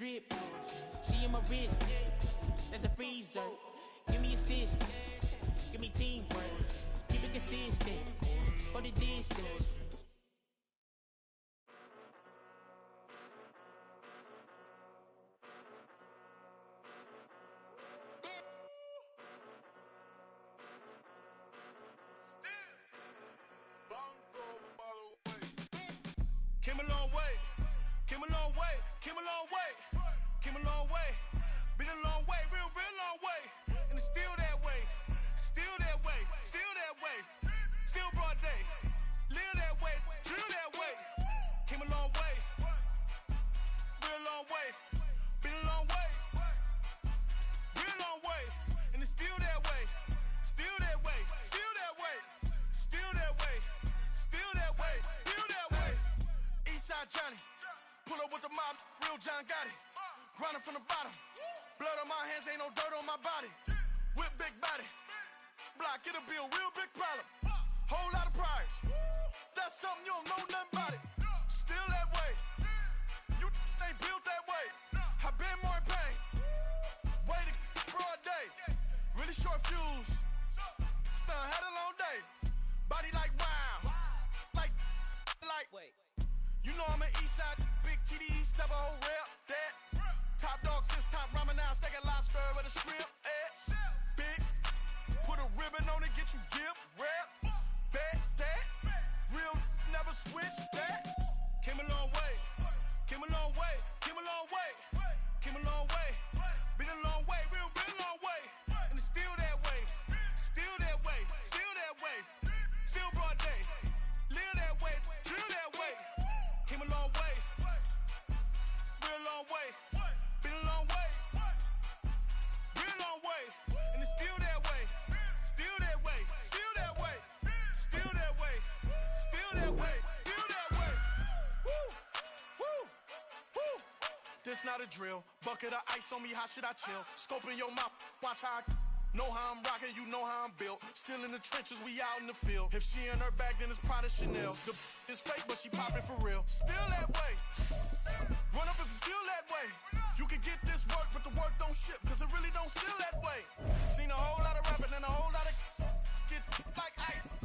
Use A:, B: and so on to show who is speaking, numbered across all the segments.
A: drip. She in my wrist. That's a freezer. Give me assist. Give me teamwork. Keep it consistent. For the distance.
B: Came a long way, came a long way, came a long way, came a long way, been a long way, real long way, and it's still that way, still that way, still that way, still broad day, live that way, drill that way, came a long way, real long way, been a long way, real long way, and it's still that way, still that way, still that way, still that way, still that way, still that way. Eastside Johnny, pull up with the mob, real John Gotti. Grinding from the bottom, blood on my hands, ain't no dirt on my body. Whip big body, block, it'll be a real big problem. Whole lot of priors, that's something you don't know nothing about it. Still that way, you ain't built that way. I been more in pain, way to broad day. Really short fuse, had a long day. Body like wow, like. Wait. You know I'm an Eastside, big TDE, step a whole rep, that. Top dog since top ramen now, steak and lobster with a shrimp, Big, put a ribbon on it, get you give, rep, bet, that. Real, never switch, that. Came a long way, came a long way, came a long way, came a long way. Been a long way, real long way. And it's still that way, still that way, still that way. Still broad day, live that way, drill that way. Came a long way, real long way, been a long way, real long way, and it's still that way, still that way, still that way, still that way, still that way, still that way. Woo, woo, woo. This not a drill, bucket of ice on me, how should I chill? Scoping your mouth, watch how I know how I'm rocking, you know how I'm built. Still in the trenches, we out in the field. If she in her bag, then it's Prada Chanel. The is fake, but she poppin' for real. Still that way. Run up if you feel that way. You can get this work, but the work don't ship, cause it really don't feel that way. Seen a whole lot of rapping and a whole lot of get like ice.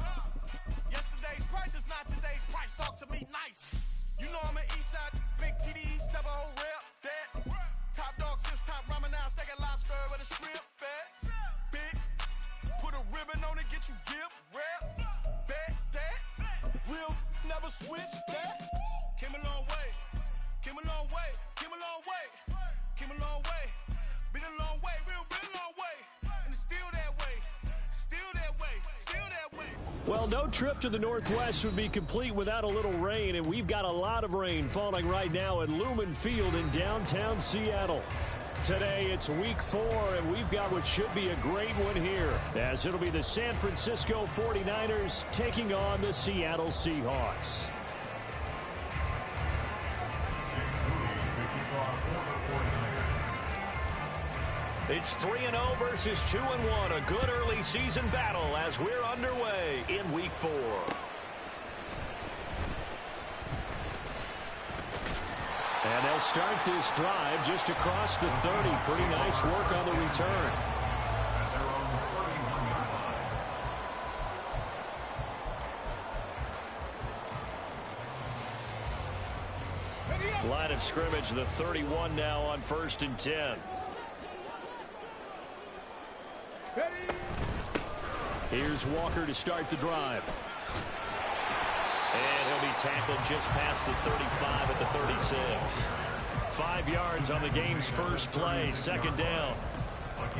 B: Yesterday's price is not today's price. Talk to me nice. You know I'm an Eastside, big TDE, step a whole rep, that. Top dog since top ramen now, steak and lobster with a shrimp, fat. Put a ribbon on it, get you give, rep, bet, that. Real, never switch, that. Came a long way, came a long way, came a long way, came a long way. Been a long way, real long way. And it's still that way, still that way, still that way.
C: Well, no trip to the Northwest would be complete without a little rain, and we've got a lot of rain falling right now at Lumen Field in downtown Seattle. Today, it's week 4, and we've got what should be a great one here, as it'll be the San Francisco 49ers taking on the Seattle Seahawks. It's 3-0 versus 2-1, a good early season battle as we're underway in week 4. And they'll start this drive just across the 30. Pretty nice work on the return. Line of scrimmage, the 31 now on 1st and 10. Here's Walker to start the drive. And he'll be tackled just past the 35 at the 36. 5 yards on the game's first play, 2nd down.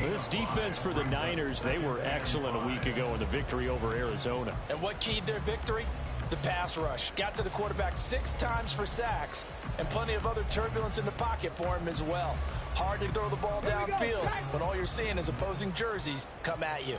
C: This defense for the Niners, they were excellent a week ago in the victory over Arizona.
D: And what keyed their victory? The pass rush. Got to the quarterback 6 times for sacks, and plenty of other turbulence in the pocket for him as well. Hard to throw the ball downfield when all you're seeing is opposing jerseys come at you.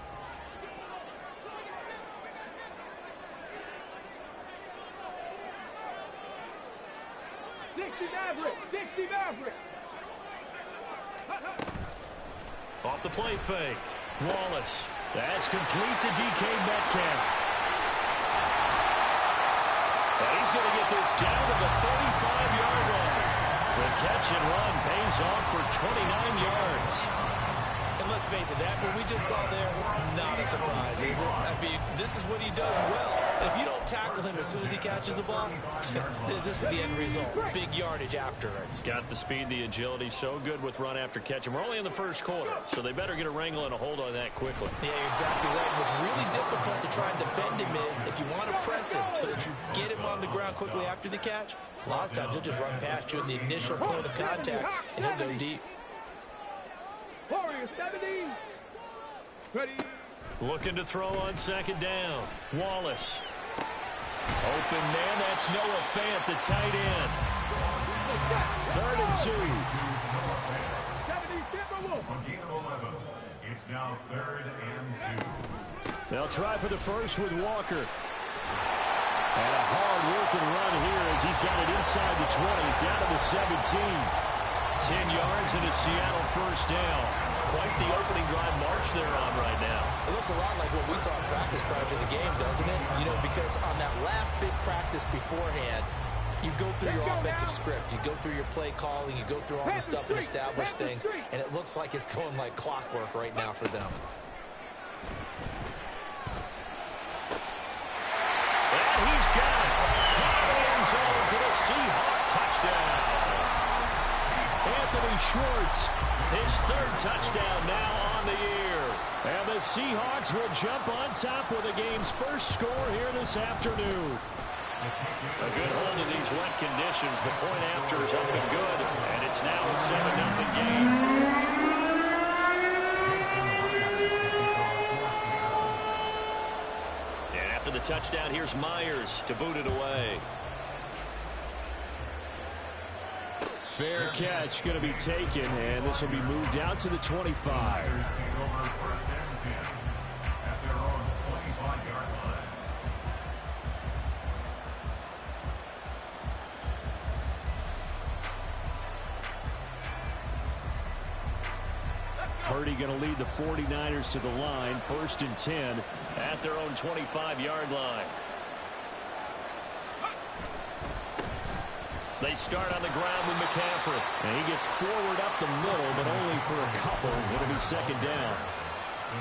C: Off the play fake. Wallace. That's complete to DK Metcalf. And he's going to get this down to the 35-yard line. The catch and run pays off for 29 yards.
D: And let's face it, that what we just saw there, not a surprise, is it? I mean, this is what he does well. And if you don't tackle him as soon as he catches the ball, this is the end result. Big yardage afterwards.
C: Got the speed, the agility, so good with run after catch. And we're only in the first quarter, so they better get a wrangle and a hold on that quickly.
D: Yeah, you're exactly right. What's really difficult to try and defend him is if you want to press him so that you get him on the ground quickly after the catch, a lot of times he'll just run past you at the initial point of contact, and he'll go deep.
E: Warriors 70. Ready.
C: Looking to throw on second down. Wallace. Open man, that's Noah Fant, the tight end. 3rd and 2.
E: 70 Timberwolves.
F: It's now 3rd and 2.
C: They'll try for the first with Walker. And a hard-working run here as he's got it inside the 20, down to the 17. 10 yards and a Seattle first down. Quite the opening drive march they're on right now.
D: It looks a lot like what we saw in practice prior to the game, doesn't it? You know, because on that last big practice beforehand, you go through your offensive script. You go through your play calling. You go through all the stuff and establish things. And it looks like it's going like clockwork right now for them.
C: And he's got it. Caught in the end zone for the Seahawk touchdown. Anthony Schwartz, his 3rd touchdown now on the year. And the Seahawks will jump on top with the game's first score here this afternoon. A good hold of these wet conditions. The point after is up and good, and it's now a 7-0 game. And after the touchdown, here's Myers to boot it away. Fair catch going to be taken, and this will be moved out to the 25. Purdy going to lead the 49ers to the line, 1st and 10 at their own 25-yard line. They start on the ground with McCaffrey. And he gets forward up the middle, but only for a couple. It'll be 2nd down.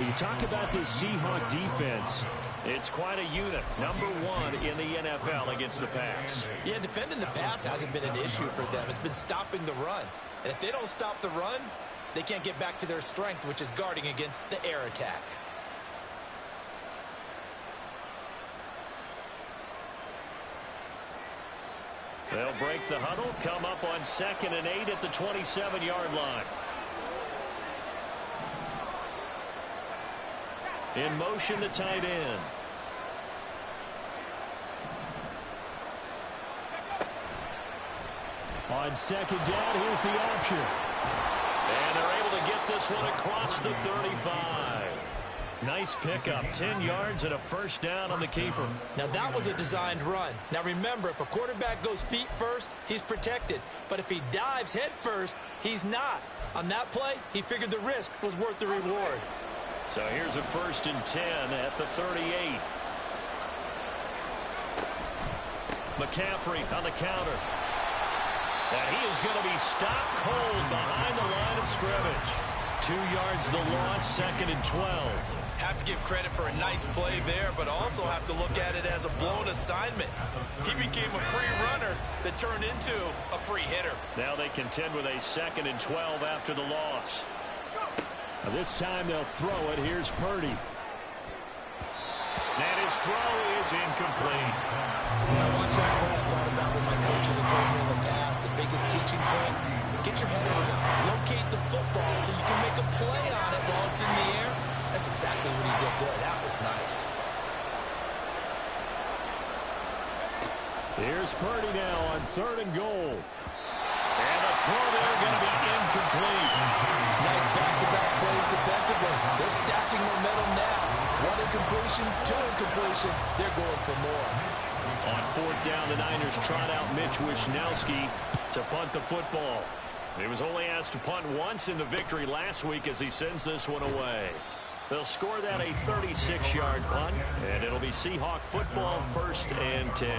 C: You talk about this Seahawk defense. It's quite a unit. Number 1 in the NFL against the pass.
D: Yeah, defending the pass hasn't been an issue for them. It's been stopping the run. And if they don't stop the run, they can't get back to their strength, which is guarding against the air attack.
C: They'll break the huddle, come up on 2nd and 8 at the 27-yard line. In motion, the tight end. On 2nd down, here's the option. And they're able to get this one across the 35. Nice pickup, 10 yards and a first down on the keeper.
D: Now that was a designed run. Now remember, if a quarterback goes feet first, he's protected. But if he dives head first, he's not. On that play, he figured the risk was worth the reward.
C: So here's a 1st and 10 at the 38. McCaffrey on the counter. And he is going to be stopped cold behind the line of scrimmage. 2 yards the loss, 2nd and 12.
G: Have to give credit for a nice play there, but also have to look at it as a blown assignment. He became a free runner that turned into a free hitter.
C: Now they contend with a 2nd and 12 after the loss. Now this time they'll throw it. Here's Purdy. And his throw is incomplete.
D: When I watched that play, I thought about what my coaches have told me in the past. The biggest teaching point, get your head around. Locate the football so you can make a play on it while it's in the air. That's exactly what he did there. That was nice.
C: Here's Purdy now on 3rd and goal. And the throw there going to be incomplete.
D: Nice back-to-back plays defensively. They're stacking momentum now. 1 incompletion, 2 incompletion. They're going for more.
C: On 4th down, the Niners trot out Mitch Wishnowsky to punt the football. He was only asked to punt once in the victory last week as he sends this one away. They'll score that a 36-yard punt, and it'll be Seahawk football, 1st and 10.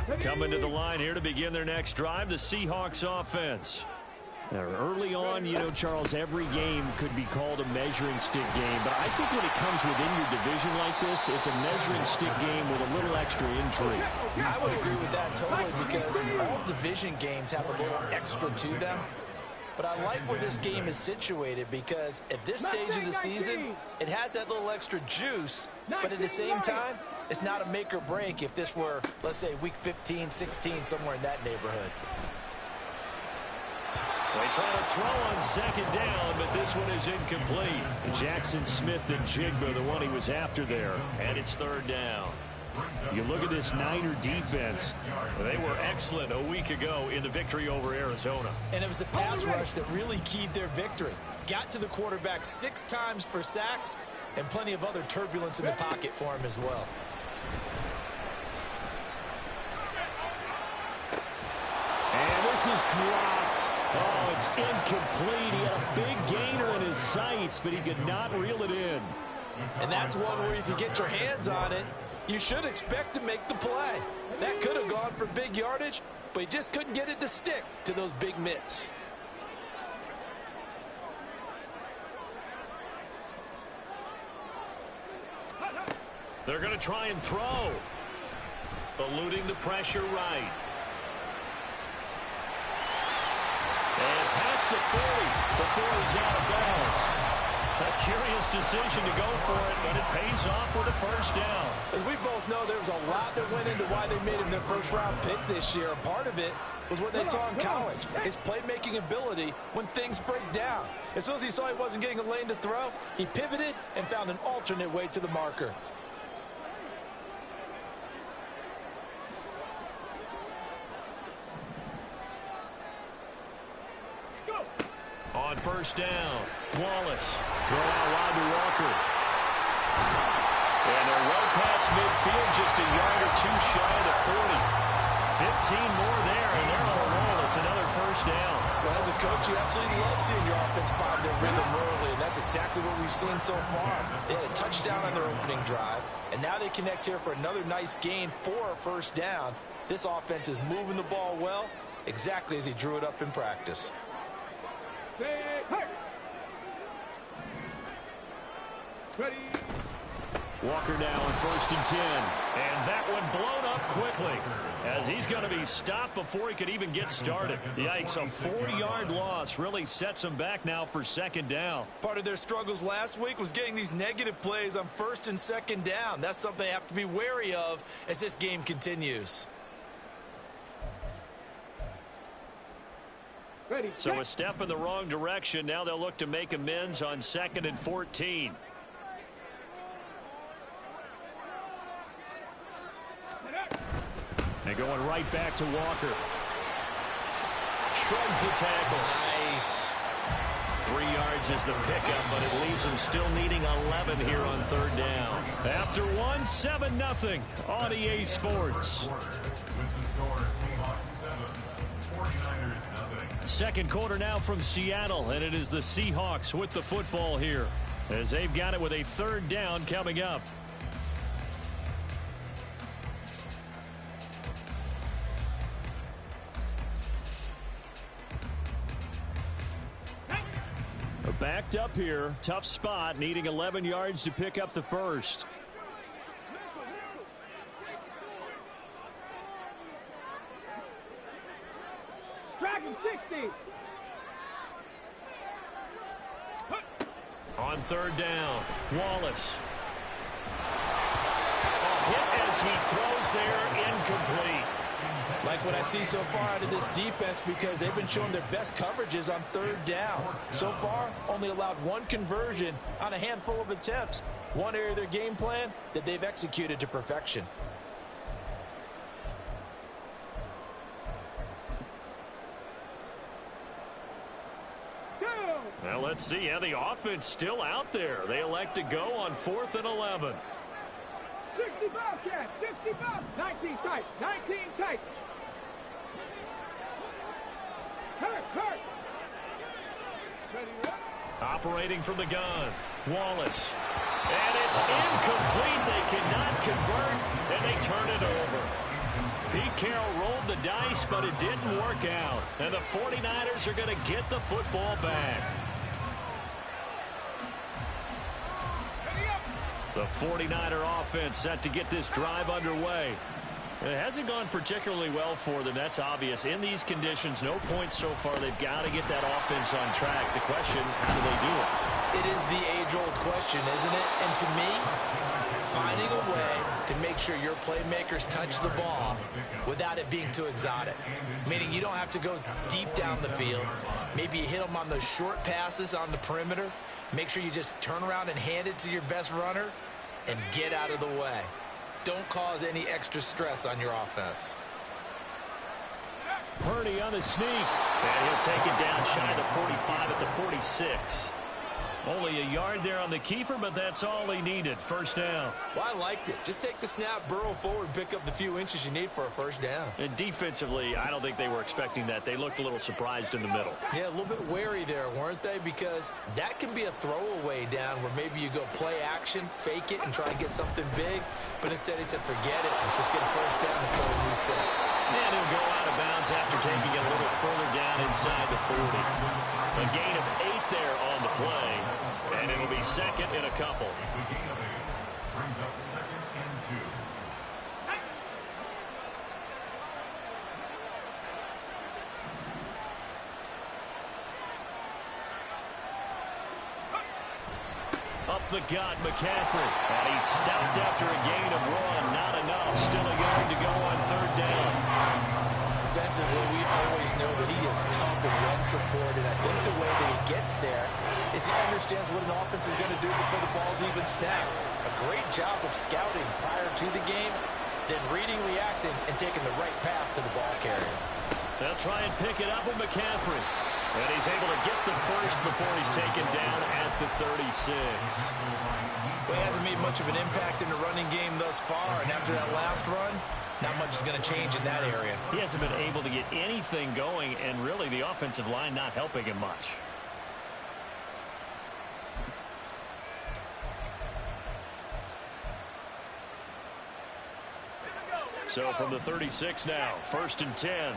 C: Coming to the line here to begin their next drive, the Seahawks offense. Now, early on, you know, Charles, every game could be called a measuring stick game. But I think when it comes within your division like this, it's a measuring stick game with a little extra intrigue.
D: I would agree with that totally, because all division games have a little extra to them. But I like where this game is situated, because at this stage of the season, it has that little extra juice. But at the same time, it's not a make or break if this were, let's say, week 15, 16, somewhere in that neighborhood.
C: They try to throw on second down, but this one is incomplete. Jackson Smith and Jigba, the one he was after there, and it's third down. You look at this Niner defense. They were excellent a week ago in the victory over Arizona.
D: And it was the pass rush that really keyed their victory. Got to the quarterback 6 times for sacks, and plenty of other turbulence in the pocket for him as well.
C: And this is dropped. Oh, it's incomplete. He had a big gainer in his sights, but he could not reel it in.
D: And that's one where if you get your hands on it, you should expect to make the play. That could have gone for big yardage, but he just couldn't get it to stick to those big mitts.
C: They're going to try and throw. Eluding the pressure right. And past the 40 before he's out of bounds. A curious decision to go for it, but it pays off with a first down.
D: As we both know, there was a lot that went into why they made him their first-round pick this year. Part of it was what they saw in college, his playmaking ability when things break down. As soon as he saw he wasn't getting a lane to throw, he pivoted and found an alternate way to the marker.
C: On first down, Wallace. Throw out wide to Walker. And they're well past midfield, just a yard or two shy of the 40. 15 more there, and they're on a roll. It's another first down.
D: Well, as a coach, you absolutely love seeing your offense find their rhythm early, and that's exactly what we've seen so far. They had a touchdown on their opening drive, and now they connect here for another nice gain for a first down. This offense is moving the ball well, exactly as he drew it up in practice.
E: Ready.
C: Walker now on 1st and 10. And that one blown up quickly, as he's going to be stopped before he could even get started. Yikes, a 40-yard loss really sets him back now for second down.
D: Part of their struggles last week was getting these negative plays on 1st and 2nd down. That's something they have to be wary of as this game continues.
E: Ready.
C: So a step in the wrong direction. Now they'll look to make amends on 2nd and 14. They're going right back to Walker. Shrugs the tackle.
D: Nice.
C: 3 yards is the pickup, but it leaves them still needing 11 here on 3rd down. After 1, 7-0 on EA Sports. Second quarter now from Seattle, and it is the Seahawks with the football here, as they've got it with a 3rd down coming up. Backed up here, tough spot, needing 11 yards to pick up the first.
E: Dragon 60.
C: On 3rd down, Wallace. A hit as he throws there, incomplete.
D: Like what I see so far out of this defense, because they've been showing their best coverages on 3rd down. So far, only allowed 1 conversion on a handful of attempts. One area of their game plan that they've executed to perfection.
C: Well, let's see. Yeah, the offense still out there. They elect to go on 4th and 11.
E: 65, Cat. 65. 19 tight. 19 tight. Hurt. Ready.
C: Operating from the gun, Wallace. And it's incomplete. They cannot convert, and they turn it over. Pete Carroll rolled the dice, but it didn't work out. And the 49ers are going to get the football back. The 49er offense set to get this drive underway. It hasn't gone particularly well for them. That's obvious. In these conditions, no points so far. They've got to get that offense on track. The question, how do they do it?
D: It is the age-old question, isn't it? And to me, finding a way to make sure your playmakers touch the ball without it being too exotic. Meaning you don't have to go deep down the field. Maybe you hit them on those short passes on the perimeter. Make sure you just turn around and hand it to your best runner and get out of the way. Don't cause any extra stress on your offense.
C: Purdy on the sneak. And he'll take it down shy of the 45 at the 46. Only a yard there on the keeper, but that's all he needed. First down.
D: Well, I liked it. Just take the snap, burrow forward, pick up the few inches you need for a first down.
C: And defensively, I don't think they were expecting that. They looked a little surprised in the middle.
D: Yeah, a little bit wary there, weren't they? Because that can be a throwaway down where maybe you go play action, fake it, and try to get something big. But instead he said, forget it. Let's just get a first down and start a new set.
C: And he'll go out of bounds after taking it a little further down inside the 40. A gain of 8 there on the play. And it'll be second in a couple.
F: It's a gain of 8. Brings up 2nd and 2.
C: Up the gut, McCaffrey. And he's stopped after a gain of 1. Not enough. Still a yard to go on third down.
D: Defensively, we always know that he is tough and run support, and I think the way that he gets there is he understands what an offense is going to do before the ball's even snapped. A great job of scouting prior to the game, then reading, reacting, and taking the right path to the ball carrier.
C: They'll try and pick it up with McCaffrey. And he's able to get the first before he's taken down at the 36.
D: Well, he hasn't made much of an impact in the running game thus far, and after that last run, not much is going to change in that area.
C: He hasn't been able to get anything going, and really the offensive line not helping him much. So from the 36 now, 1st and 10.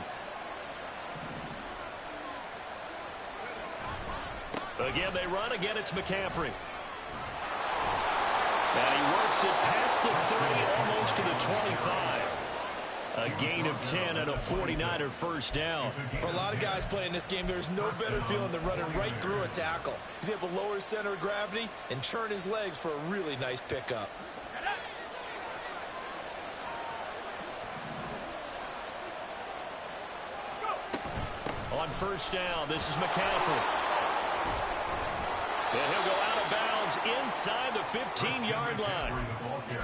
C: Again, they run. Again, it's McCaffrey. And he works it past the 30, almost to the 25. A gain of 10 and a 49er first down.
D: For a lot of guys playing this game, there's no better feeling than running right through a tackle. He's able to lower his center of gravity and churn his legs for a really nice pickup.
C: On first down, this is McCaffrey. And he'll go out of bounds inside the 15-yard line.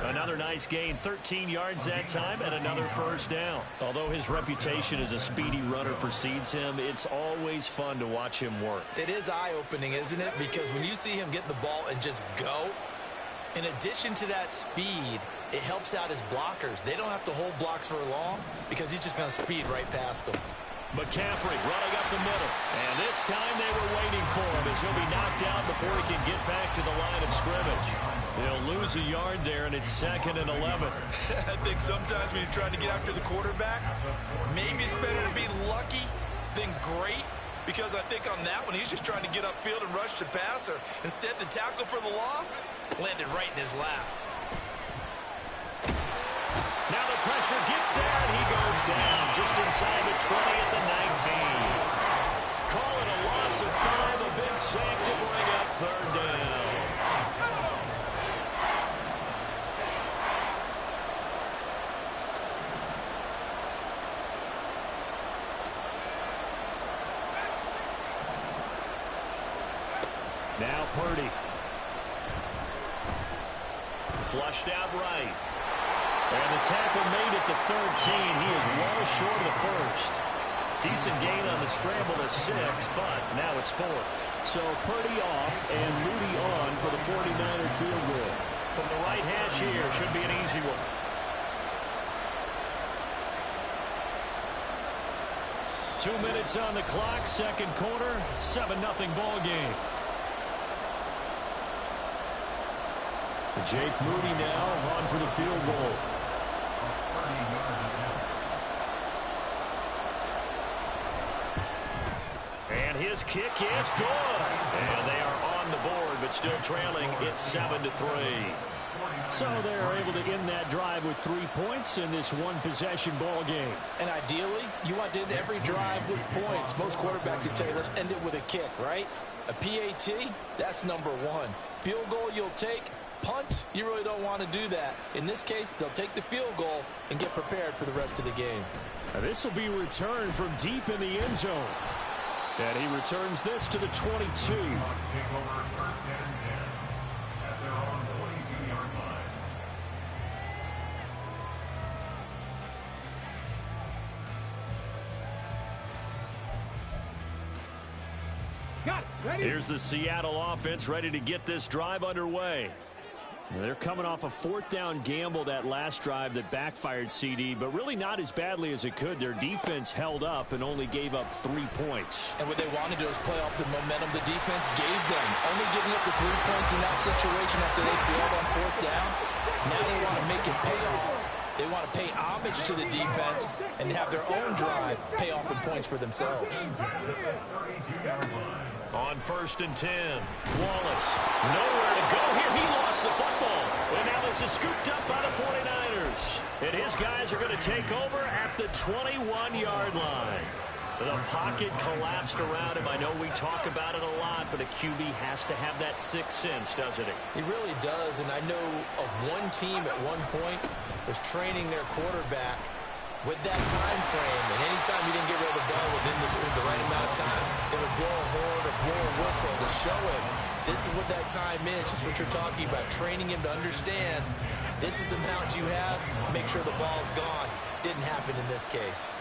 C: Another nice gain, 13 yards that time, and another first down. Although his reputation as a speedy runner precedes him, it's always fun to watch him work.
D: It is eye-opening, isn't it? Because when you see him get the ball and just go, in addition to that speed, it helps out his blockers. They don't have to hold blocks for long because he's just going to speed right past them.
C: McCaffrey running up the middle. And this time they were waiting for him as he'll be knocked out before he can get back to the line of scrimmage. They'll lose a yard there, and it's 2nd and 11.
D: I think sometimes when you're trying to get after the quarterback, maybe it's better to be lucky than great, because I think on that one, he's just trying to get upfield and rush the passer. Instead, the tackle for the loss landed right in his lap.
C: Now the pressure gets there, and he goes down just inside the 20 at the 19. Call it a loss of 5, a big sack to bring up third down. Now Purdy. Flushed out right. And the tackle made at the 13. He is well short of the first. Decent gain on the scramble at 6, but now it's 4th. So Purdy off and Moody on for the 49er field goal. From the right hash here, should be an easy one. Two minutes on the clock, second quarter, 7-0 ball game. Jake Moody now on for the field goal. And his kick is good. And they are on the board, but still trailing. It's 7-3. So they're able to end that drive with 3 points in this one-possession ball game.
D: And ideally, you want to end every drive with points. Most quarterbacks would tell you, let's end it with a kick, right? A PAT, that's number one. Field goal you'll take. Punts, you really don't want to do that. In this case, they'll take the field goal and get prepared for the rest of the game.
C: Now this will be returned from deep in the end zone. And he returns this to the 22.
F: Seahawks take over first and 10 at their own 22-yard line.
E: Got it. Ready?
C: Here's the Seattle offense ready to get this drive underway. They're coming off a fourth down gamble that last drive that backfired, CD, but really not as badly as it could. Their defense held up and only gave up 3 points.
D: And what they wanted to do is play off the momentum the defense gave them. Only giving up the 3 points in that situation after they failed on fourth down. Now they want to make it pay off. They want to pay homage to the defense and have their own drive pay off in points for themselves.
C: On first and 10, Wallace, nowhere to go here. He lost the football. And now this is scooped up by the 49ers. And his guys are going to take over at the 21-yard line. The pocket collapsed around him. I know we talk about it a lot, but a QB has to have that sixth sense, doesn't he?
D: He really does, and I know of one team at one point was training their quarterback with that time frame, and anytime you didn't get rid of the ball within the right amount of time, they would blow a horn or blow a whistle to show him this is what that time is, just what you're talking about, training him to understand this is the amount you have, make sure the ball's gone. Didn't happen in this case.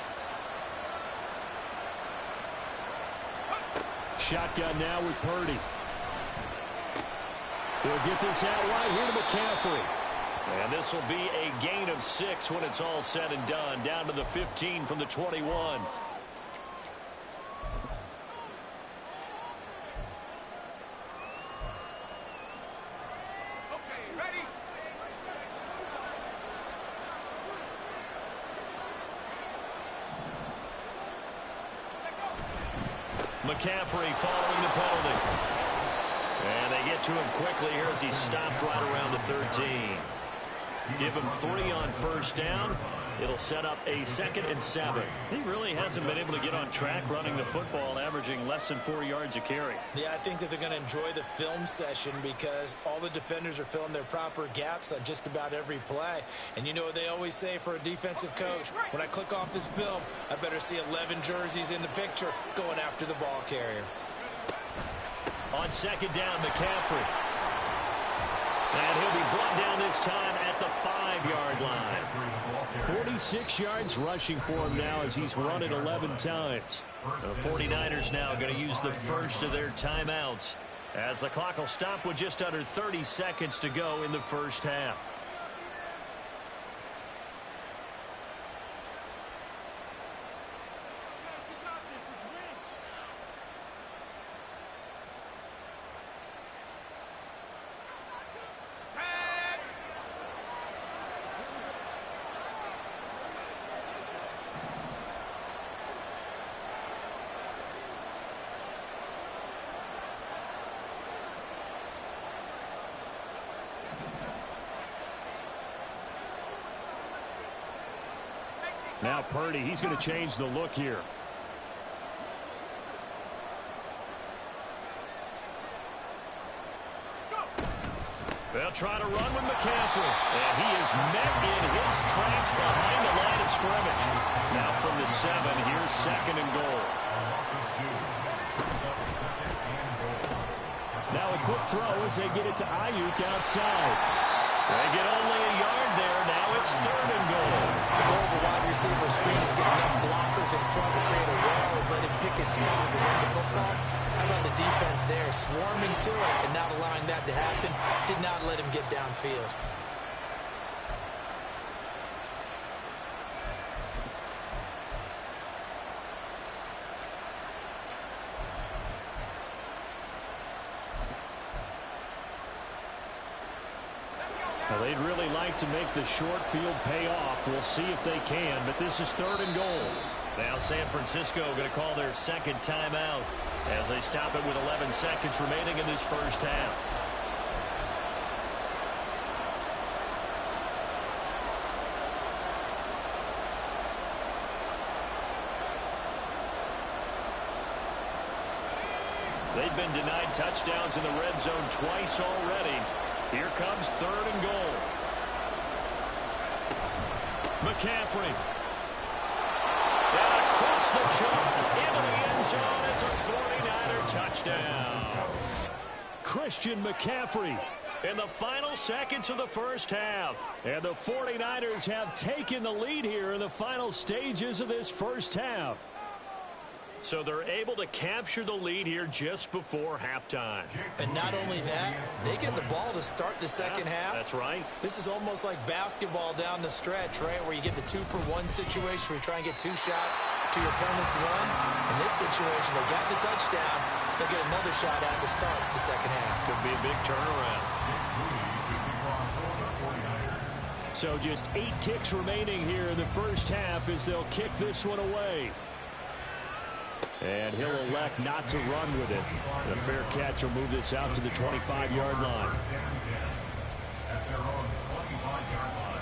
C: Shotgun now with Purdy. He'll get this out right here to McCaffrey. And this will be a gain of 6 when it's all said and done. Down to the 15 from the 21.
E: Okay, ready?
C: McCaffrey following the penalty. And they get to him quickly here as he stopped right around the 13. Give him 3 on first down. It'll set up a 2nd and 7. He really hasn't been able to get on track running the football, averaging less than 4 yards a carry.
D: Yeah, I think that they're going to enjoy the film session because all the defenders are filling their proper gaps on just about every play. And you know what they always say for a defensive coach? When I click off this film, I better see 11 jerseys in the picture going after the ball carrier.
C: On second down, McCaffrey. And he'll be brought down this time at the 5-yard line. 46 yards rushing for him now as he's run it 11 times. The 49ers now going to use the first of their timeouts as the clock will stop with just under 30 seconds to go in the first half. Now Purdy, he's going to change the look here. They'll try to run with McCaffrey. And he is met in his tracks behind the line of scrimmage. Now from the 7, here's 2nd and goal. Now a quick throw as they get it to Ayuk outside. They get only a yard there. Now it's 3rd and goal.
D: The goal of the wide receiver screen is getting enough blockers in front to create a wall and let him pick his spot to run the football. How about the defense there, swarming to it and not allowing that to happen? Did not let him get downfield.
C: Well, they'd really like to make the short field pay off. We'll see if they can, but this is 3rd and goal. Now San Francisco going to call their second timeout as they stop it with 11 seconds remaining in this first half. They've been denied touchdowns in the red zone twice already. Here comes 3rd and goal. McCaffrey. And across the chalk into the end zone. It's a 49er touchdown. Christian McCaffrey in the final seconds of the first half. And the 49ers have taken the lead here in the final stages of this first half. So they're able to capture the lead here just before halftime.
D: And not only that, they get the ball to start the second half.
C: That's right.
D: This is almost like basketball down the stretch, right, where you get the 2-for-1 situation where you try and get 2 shots to your opponent's 1. In this situation, they got the touchdown. They'll get another shot out to start the second half.
C: Could be a big turnaround. So just 8 ticks remaining here in the first half as they'll kick this one away. And he'll elect not to run with it. The fair catch will move this out to the 25-yard line.
F: At their own 25-yard line.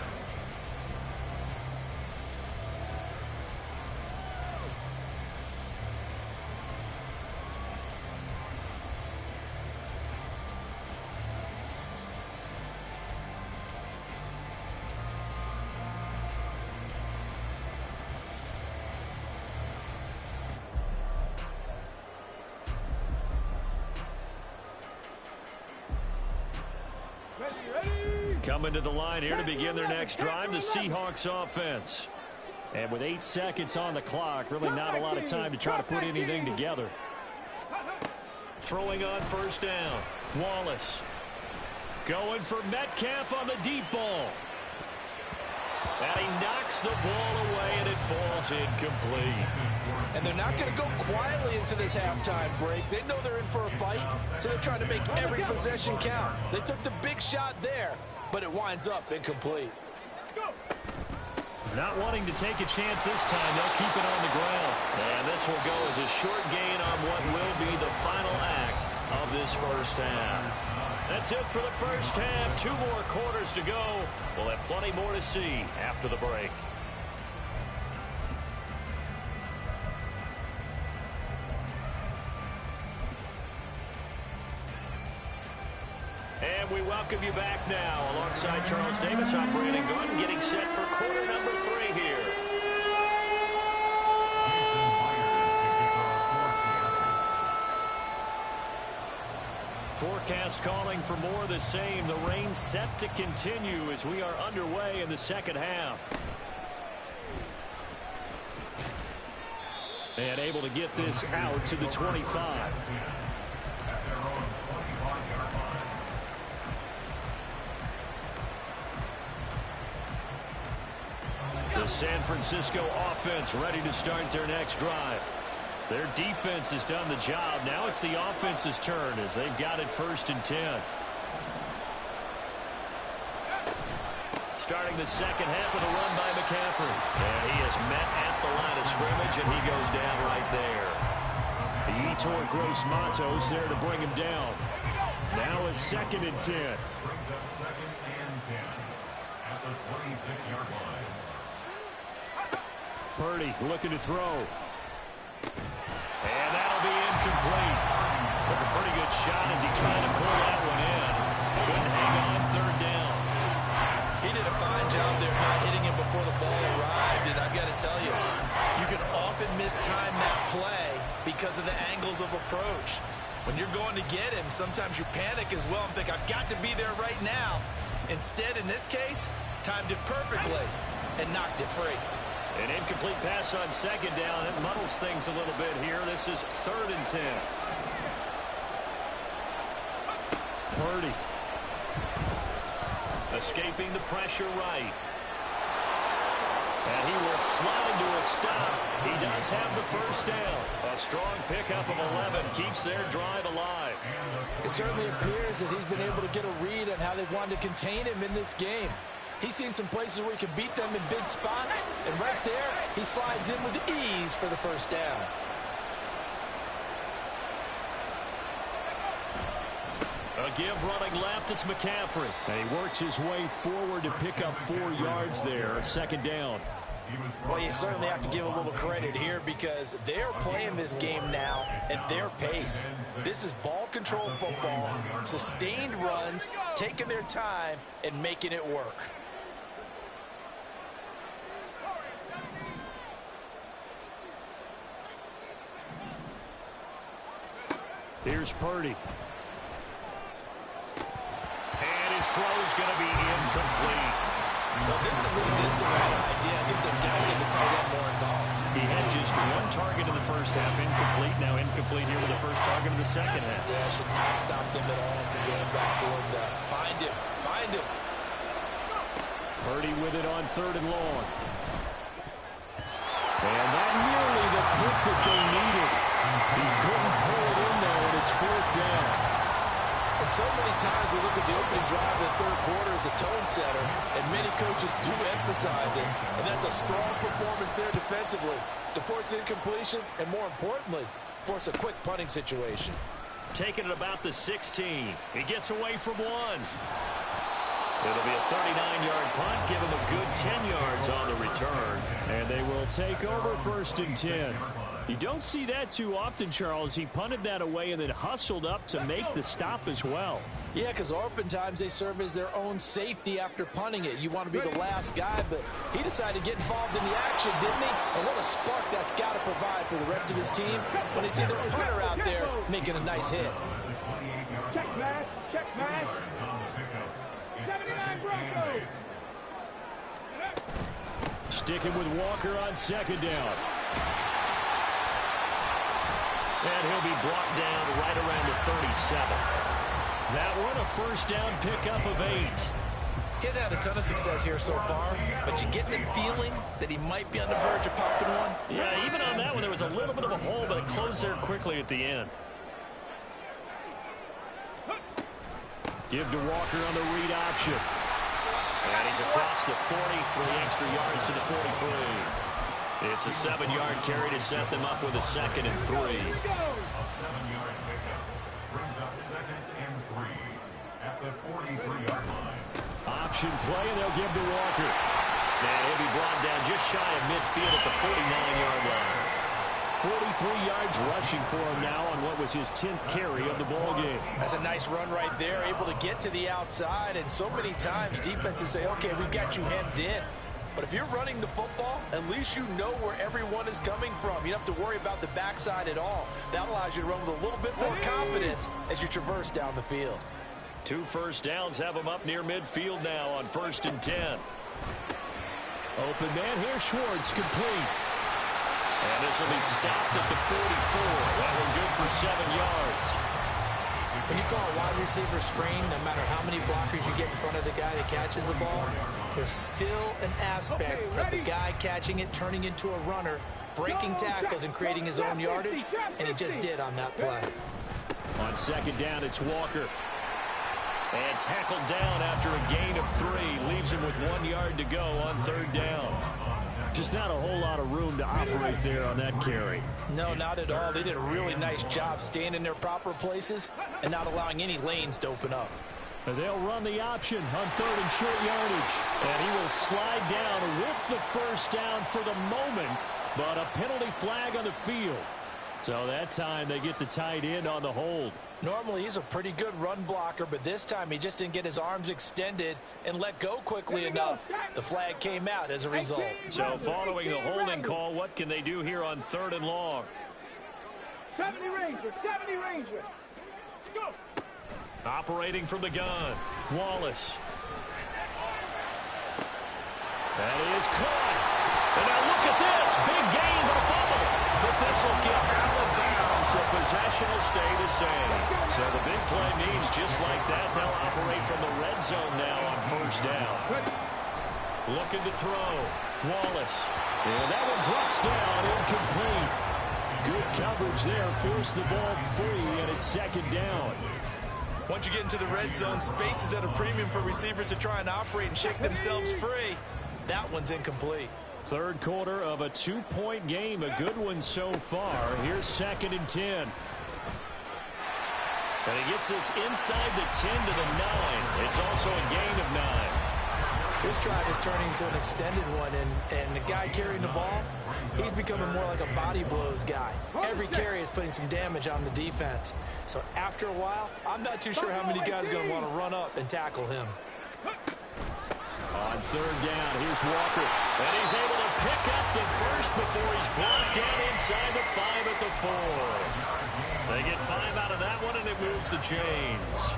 C: Coming to the line here to begin their next drive, the Seahawks offense. And with 8 seconds on the clock, really not a lot of time to try to put anything together. Throwing on first down, Wallace. Going for Metcalf on the deep ball. And he knocks the ball away, and it falls incomplete.
D: And they're not going to go quietly into this halftime break. They know they're in for a fight, so they're trying to make every possession count. They took the big shot there, but it winds up incomplete.
E: Let's go.
C: Not wanting to take a chance this time, they'll keep it on the ground. And this will go as a short gain on what will be the final act of this first half. That's it for the first half. 2 more quarters to go. We'll have plenty more to see after the break. And we welcome you back now. Alongside Charles Davis, I'm Brandon Gunn, getting set for quarter number 3 here. Forecast calling for more of the same. The rain set to continue as we are underway in the second half. And able to get this out to the 25. The San Francisco offense ready to start their next drive. Their defense has done the job. Now it's the offense's turn as they've got it 1st and 10. Starting the second half with a run by McCaffrey. And he is met at the line of scrimmage, and he goes down right there. Yetur Gross-Matos there to bring him down. Now it's 2nd and 10.
F: Brings up 2nd and 10 at the 26-yard line.
C: Purdy looking to throw. And that'll be incomplete. Took a pretty good shot as he tried to pull that one in. Couldn't hang on 3rd down.
G: He did a fine job there not hitting him before the ball arrived. And I've got to tell you, you can often mistime that play because of the angles of approach. When you're going to get him, sometimes you panic as well and think, I've got to be there right now. Instead, in this case, timed it perfectly and knocked it free.
C: An incomplete pass on 2nd down. It muddles things a little bit here. This is 3rd and 10. Purdy. Escaping the pressure right. And he will slide into a stop. He does have the 1st down. A strong pickup of 11 keeps their drive alive.
D: It certainly appears that he's been able to get a read on how they've wanted to contain him in this game. He's seen some places where he can beat them in big spots, and right there, he slides in with ease for the first down.
C: A give running left, it's McCaffrey. And he works his way forward to pick up 4 yards there, second down.
D: Well, you certainly have to give a little credit here because they're playing this game now at their pace. This is ball control football, sustained runs, taking their time, and making it work.
C: Here's Purdy. And his throw's going to be incomplete.
G: Well, this at least is the right idea. I think they've got to get the tight end more involved.
C: He had just 1 target in the first half, incomplete. Now incomplete here with the first target of the second half.
G: Yeah, should not stop them at all from going back to him. Find him. Find him.
C: Purdy with it on 3rd and long. And that nearly the pick that they needed. He couldn't pull it in there, and it's 4th down.
D: And so many times we look at the opening drive of the third quarter as a tone setter, and many coaches do emphasize it, and that's a strong performance there defensively to force incompletion and, more importantly, force a quick punting situation.
C: Taking it about the 16. He gets away from 1. It'll be a 39-yard punt, give him a good 10 yards on the return, and they will take over 1st and 10. You don't see that too often, Charles. He punted that away and then hustled up to make the stop as well.
D: Yeah, because oftentimes they serve as their own safety after punting it. You want to be the last guy, but he decided to get involved in the action, didn't he? And what a spark that's got to provide for the rest of his team when they see their punter out there making a nice hit.
E: Check pass, check pass. 79 Broncos.
C: Sticking with Walker on 2nd down. And he'll be brought down right around the 37. That one a 1st down pickup of 8.
G: Getting had a ton of success here so far, but you get the feeling that he might be on the verge of popping one.
C: Yeah, even on that one, there was a little bit of a hole, but it closed there quickly at the end. Give to Walker on the read option. And he's across the 40, 3 extra yards to the 43. It's a 7-yard carry to set them up with a 2nd and 3.
F: A 7-yard pickup brings up 2nd and 3 at the 43-yard line.
C: Option play, and they'll give to Walker. And he'll be brought down just shy of midfield at the 49-yard line. 43 yards rushing for him now on what was his 10th carry of the ball game.
D: That's a nice run right there, able to get to the outside. And so many times defenses say, okay, we've got you hemmed in. But if you're running the football, at least you know where everyone is coming from. You don't have to worry about the backside at all. That allows you to run with a little bit more confidence as you traverse down the field.
C: 2 first downs have him up near midfield now on 1st and 10. Open man here, Schwartz, complete. And this will be stopped at the 44. That one good for 7 yards.
H: When you call a wide receiver screen, no matter how many blockers you get in front of the guy that catches the ball, there's still an aspect of the guy catching it, turning into a runner, breaking tackles and creating his own yardage, and he just did on that play.
C: On 2nd down, it's Walker. And tackled down after a gain of 3. Leaves him with 1 yard to go on 3rd down. Just not a whole lot of room to operate there on that carry.
D: No, not at all. They did a really nice job staying in their proper places and not allowing any lanes to open up.
C: And they'll run the option on 3rd and short yardage. And he will slide down with the first down for the moment, but a penalty flag on the field. So that time they get the tight end on the hold.
D: Normally he's a pretty good run blocker, but this time he just didn't get his arms extended and let go quickly enough. The flag came out as a result.
C: So following the holding call, what can they do here on 3rd and long?
E: 70 Rangers, 70 Rangers. Go.
C: Operating from the gun, Wallace. That is caught. And now look at this. Big gain, but a fumble. But this will get out of bounds, so possession will stay the same. So the big play means just like that, they'll operate from the red zone now on 1st down. Looking to throw. Wallace. And that one drops down, incomplete. Good coverage there, forced the ball free, and it's 2nd down.
G: Once you get into the red zone, space is at a premium for receivers to try and operate and shake themselves free. That one's incomplete.
C: Third quarter of a 2-point game. A good one so far. Here's 2nd and 10. And he gets this inside the 10 to the 9. It's also a gain of 9.
H: This drive is turning into an extended one, and the guy carrying the ball, he's becoming more like a body blows guy. Every carry is putting some damage on the defense. So after a while, I'm not too sure how many guys are going to want to run up and tackle him.
C: On 3rd down, here's Walker. And he's able to pick up the first before he's brought down inside the 5 at the 4. They get 5 out of that one, and it moves the chains.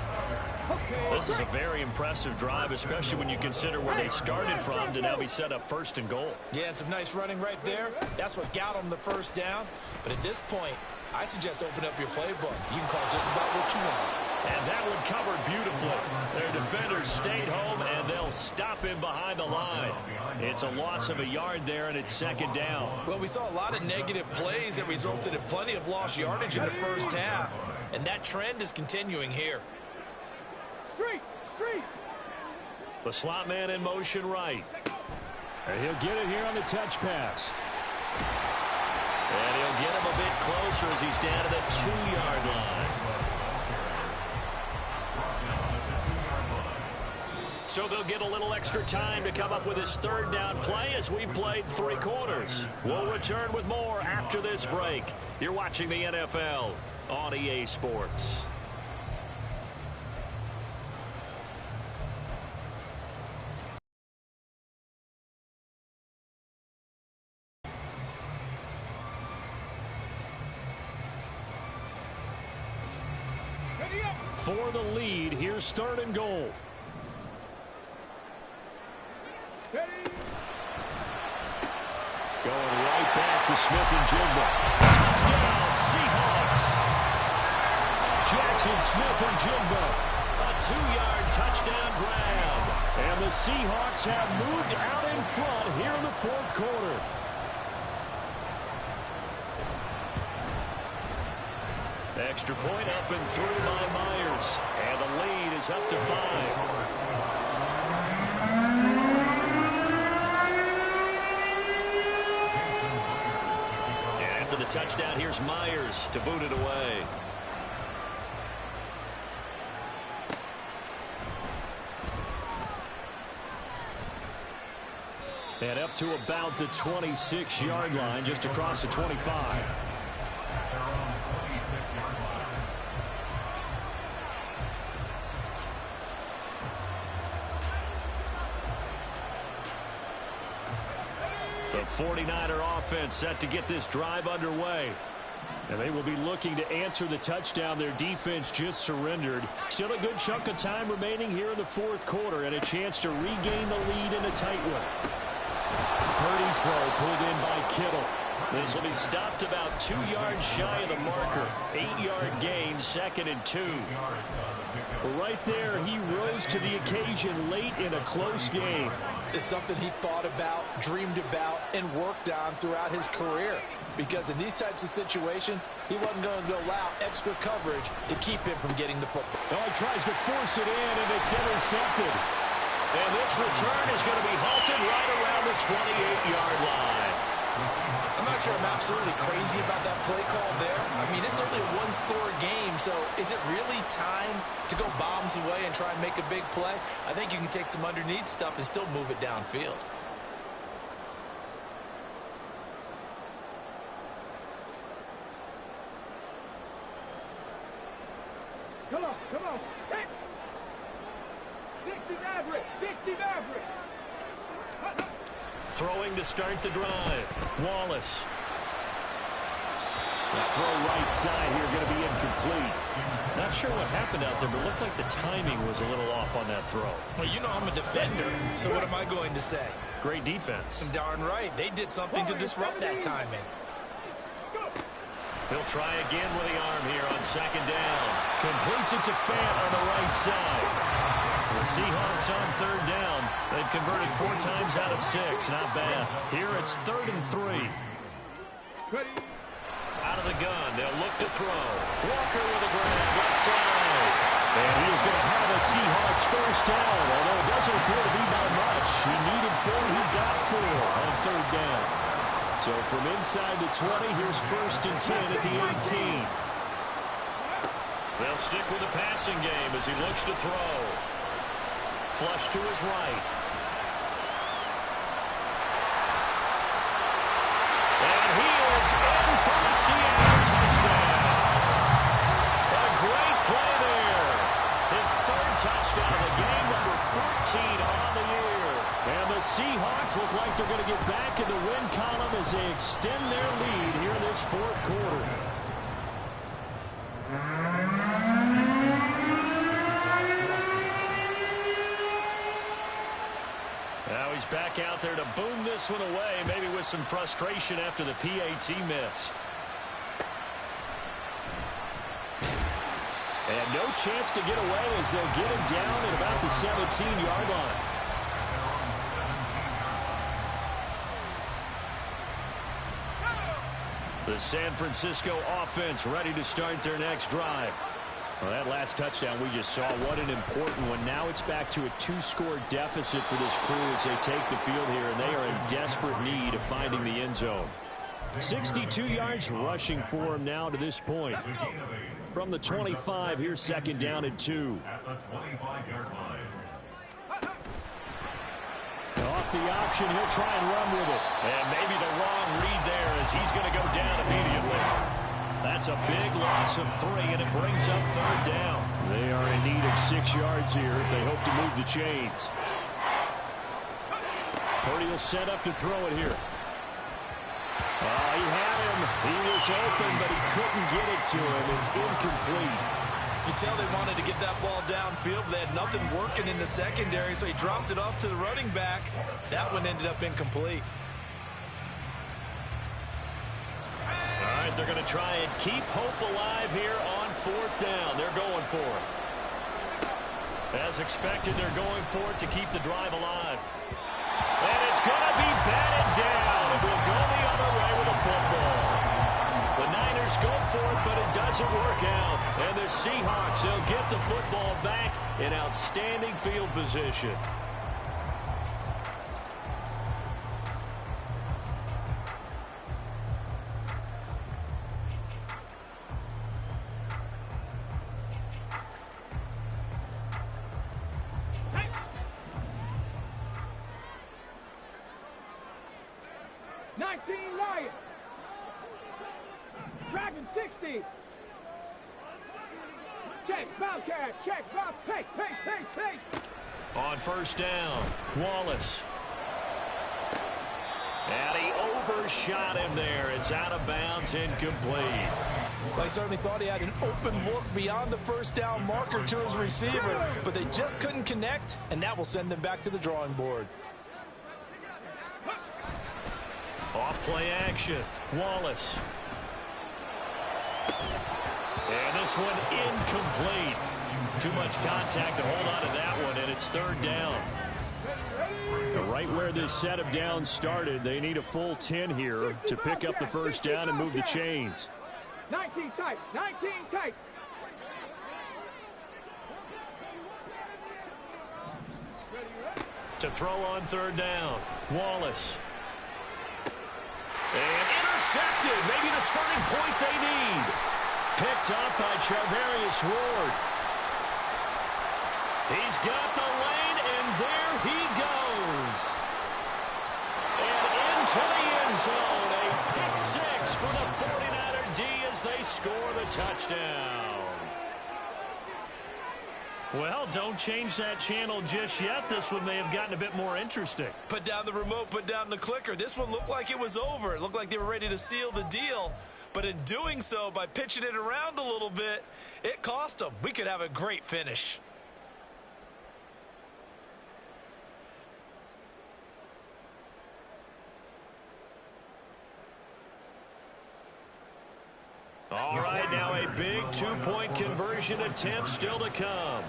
C: This is a very impressive drive, especially when you consider where they started from to now be set up 1st and goal.
G: Yeah, and some nice running right there. That's what got them the first down. But at this point, I suggest open up your playbook. You can call just about what you want.
C: And that one covered beautifully. Their defenders stayed home, and they'll stop him behind the line. It's a loss of a yard there, and it's 2nd down.
G: Well, we saw a lot of negative plays that resulted in plenty of lost yardage in the first half. And that trend is continuing here.
C: The slot man in motion right. And he'll get it here on the touch pass. And he'll get him a bit closer as he's down to the 2-yard line. So they'll get a little extra time to come up with his 3rd down play as we've played 3 quarters. We'll return with more after this break. You're watching the NFL on EA Sports. For the lead, here's 3rd and goal. Going right back to Smith-Njigba. Touchdown, Seahawks. Jackson Smith-Njigba. A 2-yard touchdown grab. And the Seahawks have moved out in front here in the 4th quarter. Extra point up and through by Myers. And the lead is up to 5. And after the touchdown, here's Myers to boot it away. And up to about the 26-yard line, just across the 25. The 49er offense set to get this drive underway. And they will be looking to answer the touchdown their defense just surrendered. Still a good chunk of time remaining here in the 4th quarter and a chance to regain the lead in a tight one. Purdy's throw pulled in by Kittle. This will be stopped about 2 yards shy of the marker. 8-yard gain, 2nd and 2. Right there, he rose to the occasion late in a close game.
H: It's something he thought about, dreamed about, and worked on throughout his career. Because in these types of situations, he wasn't going to allow extra coverage to keep him from getting the football.
C: Oh, he tries to force it in, and it's intercepted. And this return is going to be halted right around the 28-yard line.
G: I'm not sure I'm absolutely crazy about that play call there. I mean, it's only a 1-score game, so is it really time to go bombs away and try and make a big play? I think you can take some underneath stuff and still move it downfield.
E: Come on. 60 average.
C: Throwing to start the drive. Wallace. That throw right side here going to be incomplete. Not sure what happened out there, but it looked like the timing was a little off on that throw.
G: Well, you know I'm a defender, so what am I going to say?
C: Great defense.
G: Darn right. They did something to disrupt that timing.
C: He'll try again with the arm here on 2nd down. Completes it to Fant on the right side. The Seahawks on 3rd down. They've converted 4 times out of 6. Not bad. Here it's 3rd and 3. Out of the gun. They'll look to throw. Walker with a grab left side. And he is going to have a Seahawks first down, although it doesn't appear to be by much. He needed 4, he got 4 on third down. So from inside the 20, here's 1st and 10 at the 18. They'll stick with the passing game as he looks to throw. Flush to his right. And he is in for the Seattle touchdown. A great play there. His 3rd touchdown of the game, number 14 on the year. And the Seahawks look like they're going to get back in the win column as they extend their lead here in this 4th quarter. Now he's back out there to boom this one away, maybe with some frustration after the PAT miss. And no chance to get away as they'll get him down at about the 17-yard line. The San Francisco offense ready to start their next drive. Well, that last touchdown we just saw, what an important one. Now it's back to a 2-score deficit for this crew as they take the field here, and they are in desperate need of finding the end zone. 62 yards rushing for him now to this point. From the 25, here's 2nd down and 2.
F: At the 25-yard line.
C: Off the option, he'll try and run with it. And maybe the wrong read there as he's going to go down immediately. That's a big loss of 3, and it brings up 3rd down. They are in need of 6 yards here if they hope to move the chains. Purdy will set up to throw it here. He had him. He was open, but he couldn't get it to him. It's incomplete.
G: You can tell they wanted to get that ball downfield, but they had nothing working in the secondary, so he dropped it off to the running back. That one ended up incomplete.
C: All right, they're going to try and keep hope alive here on 4th down. They're going for it. As expected, they're going for it to keep the drive alive. And it's going to be batted down. It will go the other way with a football. The Niners go for it, but it doesn't work out. And the Seahawks, they'll get the football back in outstanding field position.
E: Dragon 60. Check, Bobcat, check, Bob, take.
C: On 1st down, Wallace. And he overshot him there. It's out of bounds, incomplete.
H: I certainly thought he had an open look beyond the 1st down marker to his receiver, but they just couldn't connect, and that will send them back to the drawing board.
C: Off play action, Wallace. And this one incomplete. Too much contact to hold on to that one, and it's 3rd down. So right where this set of downs started, they need a full 10 here to pick up the 1st down and move the chains.
E: 19 tight, 19 tight.
C: To throw on 3rd down, Wallace. And intercepted, maybe the turning point they need. Picked up by Charvarius Ward. He's got the lane, and there he goes. And into the end zone, a pick 6 for the 49er D as they score the touchdown. Well, don't change that channel just yet. This one may have gotten a bit more interesting.
G: Put down the remote, put down the clicker. This one looked like it was over. It looked like they were ready to seal the deal. But in doing so, by pitching it around a little bit, it cost them. We could have a great finish.
C: All right, now a big 2-point conversion attempt still to come.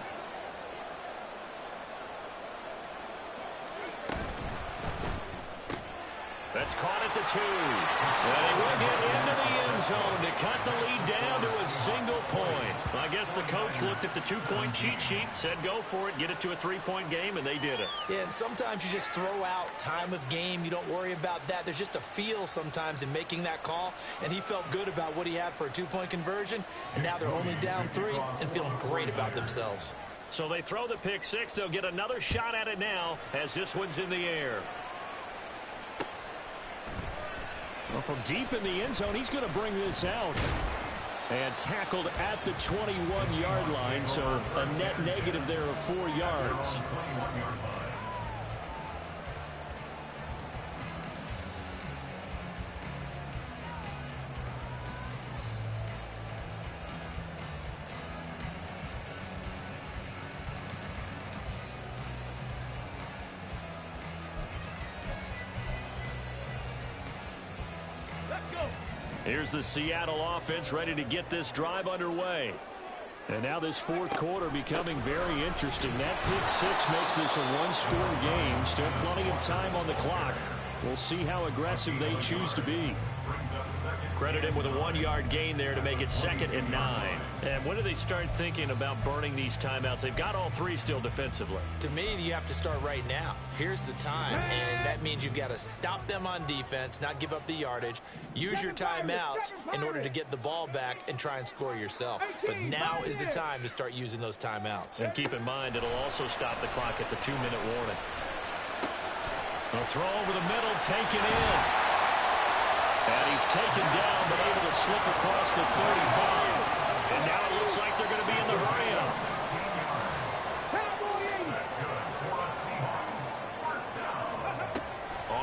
C: That's caught at the 2. And he will get into the end zone to cut the lead down to a single point. I guess the coach looked at the 2-point cheat sheet, said go for it, get it to a 3-point game, and they did it.
H: Yeah, and sometimes you just throw out time of game. You don't worry about that. There's just a feel sometimes in making that call, and he felt good about what he had for a 2-point conversion, and now they're only down 3 and feeling great about themselves.
C: So they throw the pick 6. They'll get another shot at it now as this one's in the air. Well, from deep in the end zone, he's going to bring this out. And tackled at the 21-yard line, so a net negative there of 4 yards. Here's the Seattle offense ready to get this drive underway. And now this fourth quarter becoming very interesting. That pick 6 makes this a one-score game. Still plenty of time on the clock. We'll see how aggressive they choose to be. Credit him with a 1-yard gain there to make it 2nd and 9. And when do they start thinking about burning these timeouts? They've got all 3 still defensively.
H: To me, you have to start right now. Here's the time, and that means you've got to stop them on defense, not give up the yardage, use your timeouts in order to get the ball back and try and score yourself. But now is the time to start using those timeouts.
C: And keep in mind, it'll also stop the clock at the 2-minute warning. A throw over the middle, taken in. And he's taken down, but able to slip across the 35. And now it looks like they're going to be in the hurry-up.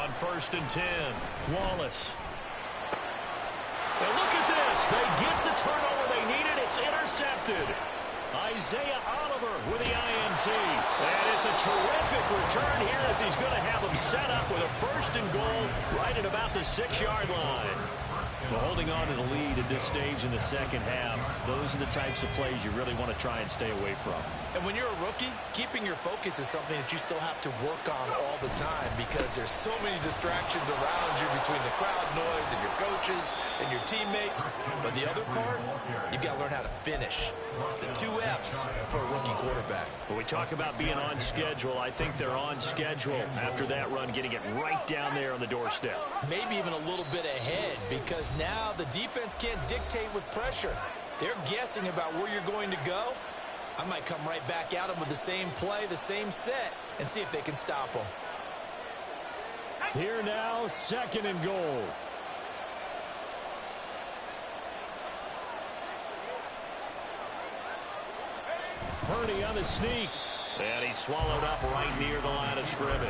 C: On 1st and 10, Wallace. And look at this. They get the turnover they needed. It's intercepted. Isaiah Oliver with the INT. And it's a terrific return here as he's going to have them set up with a 1st and goal right at about the 6-yard line. Well, holding on to the lead at this stage in the second half, those are the types of plays you really want to try and stay away from.
H: And when you're a rookie, keeping your focus is something that you still have to work on all the time because there's so many distractions around you between the crowd noise and your coaches and your teammates. But the other part, you've got to learn how to finish. It's the 2 F's for a rookie quarterback.
C: When we talk about being on schedule, I think they're on schedule after that run, getting it right down there on the doorstep.
H: Maybe even a little bit ahead because now the defense can't dictate with pressure. They're guessing about where you're going to go. I might come right back at them with the same play, the same set, and see if they can stop them.
C: Here now, 2nd and goal. Purdy on the sneak. And he's swallowed up right near the line of scrimmage.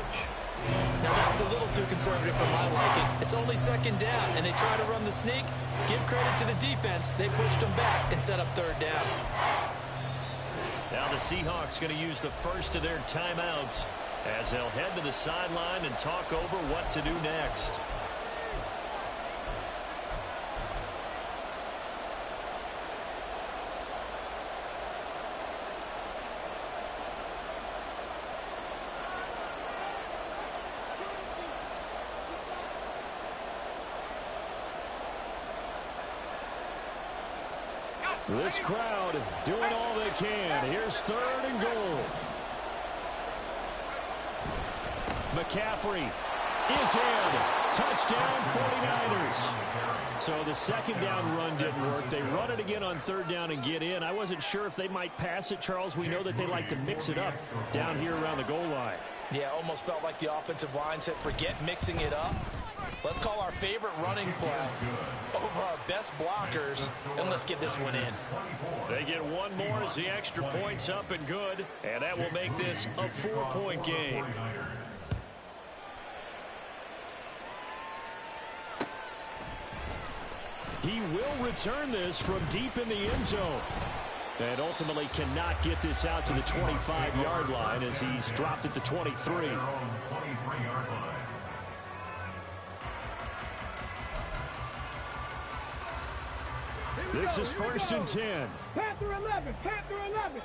H: Now that's a little too conservative for my liking. It's only 2nd down, and they try to run the sneak. Give credit to the defense. They pushed them back and set up 3rd down.
C: Now the Seahawks going to use the first of their timeouts as they'll head to the sideline and talk over what to do next. This crowd doing all they can. Here's 3rd and goal. McCaffrey is in. Touchdown 49ers. So the 2nd down run didn't work. They run it again on 3rd down and get in. I wasn't sure if they might pass it, Charles. We know that they like to mix it up down here around the goal line.
H: Yeah, almost felt like the offensive line said, forget mixing it up. Let's call our favorite running play over our best blockers, and let's get this one in.
C: They get one more as the extra point's up and good, and that will make this a 4-point game. He will return this from deep in the end zone. And ultimately cannot get this out to the 25-yard line as he's dropped at the 23. This is 1st and 10.
E: Panther 11, Panther 11.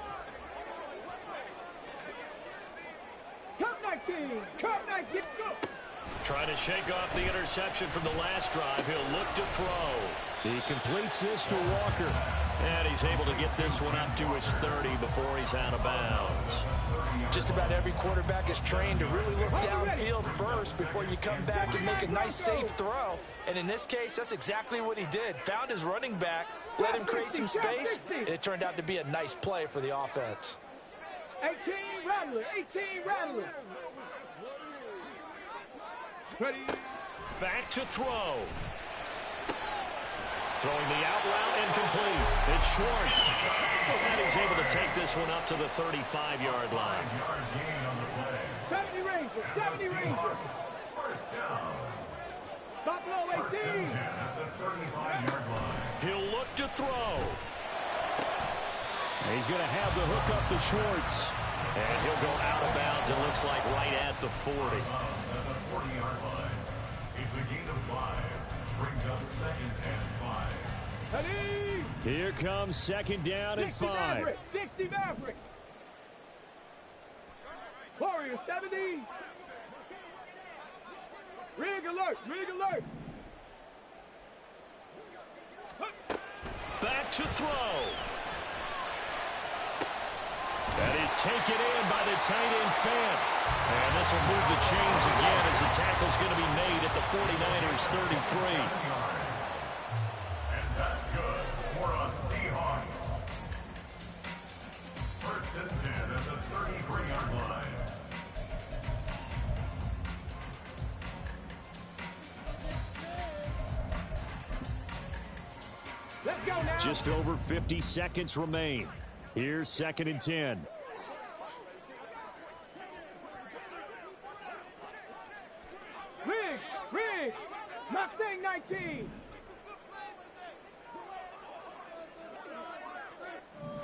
E: Count 19, count 19, go.
C: Trying to shake off the interception from the last drive. He'll look to throw. He completes this to Walker. And he's able to get this one up to his 30 before he's out of bounds.
D: Just about every quarterback is trained to really look downfield first before you come back and make a nice, safe throw. And in this case, that's exactly what he did. Found his running back, let him create some space, and it turned out to be a nice play for the offense.
E: 18 Rattler, 18 Rattler. Ready.
C: Back to throw. Throwing the out route incomplete. It's Schwartz. And he's able to take this one up to the 35-yard line.
E: 70 Rangers, 70 Rangers. Buffalo 18.
C: He'll look to throw. He's going to have the hook up to Schwartz. And he'll go out of bounds, it looks like, right at the 40.
F: At the 40-yard line. It's a gain of 5. Brings up 2nd and 5.
E: Ready.
C: Here comes 2nd down and 5.
E: Maverick, 60 Maverick. Warrior 70. Rig alert, rig alert.
C: Back to throw. That is taken in by the tight end Fant. And this will move the chains again as the tackle's going to be made at the 49ers 33.
F: And that's good for a Seahawks. 1st and 10 at the 33-yard line.
E: Let's go now.
C: Just over 50 seconds remain. Here's 2nd and 10.
E: Rig, Mustang 19.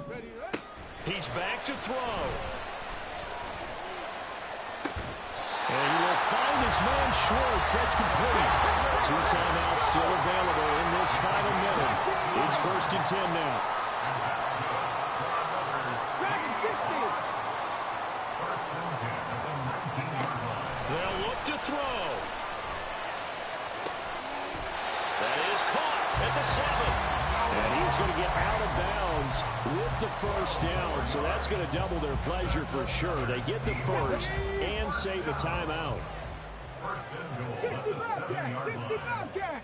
E: Ready, right?
C: He's back to throw. And he will find his man Schwartz. That's complete. 2 timeouts still available in this final minute. It's 1st and 10 now. They'll look to throw. That is caught at the 7. And he's going to get out of bounds with the 1st down. So that's going to double their pleasure for sure. They get the 1st and save a timeout.
F: 1st and goal at the 7-yard line.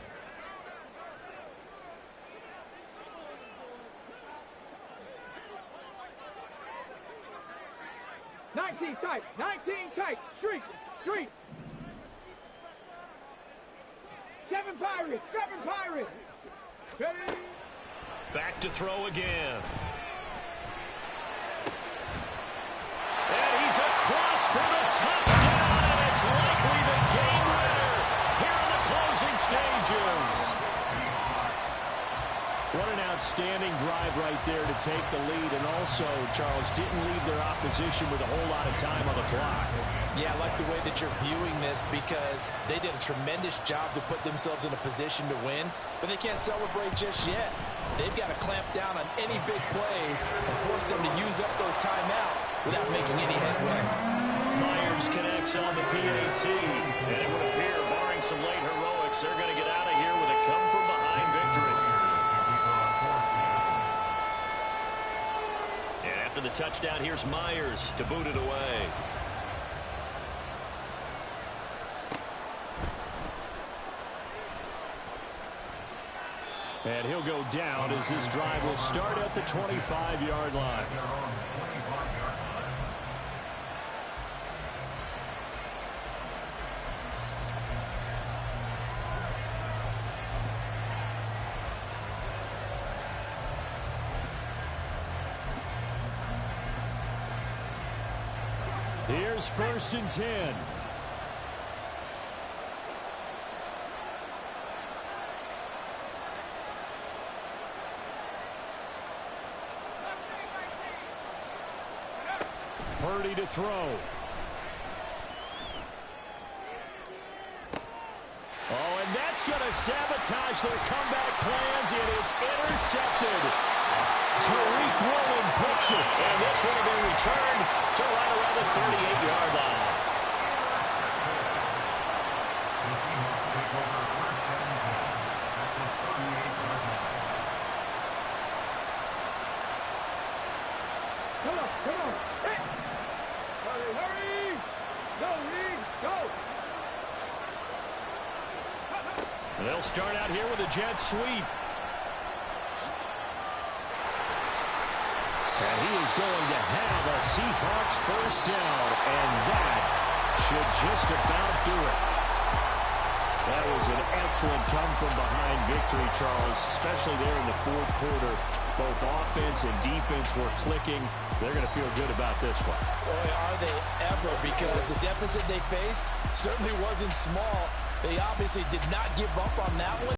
E: 19 tight, 19 tight, street. 7 Pirates. Ready.
C: Back to throw again. And he's across for the touchdown, and it's likely the game winner here in the closing stages. What an outstanding drive right there to take the lead, and also, Charles, didn't leave their opposition with a whole lot of time on the clock.
D: Yeah, I like the way that you're viewing this because they did a tremendous job to put themselves in a position to win, but they can't celebrate just yet. They've got to clamp down on any big plays and force them to use up those timeouts without making any headway.
C: Myers connects on the PAT, and it would appear, barring some late heroics, they're going to get out of here with a come-from-behind victory. And after the touchdown, here's Myers to boot it away. And he'll go down as this drive will start at the 25-yard line. Here's 1st and 10. Purdy to throw. Oh, and that's going to sabotage their comeback plans. It is intercepted. Tariq Woolen picks it. And this one will be returned to right around the 38-yard line. They'll start out here with a jet sweep. And he is going to have a Seahawks first down, and that should just about do it. That was an excellent come-from-behind victory, Charles, especially there in the fourth quarter. Both offense and defense were clicking. They're going to feel good about this one.
D: Boy, are they ever, because the deficit they faced certainly wasn't small. They obviously did not give up on that one.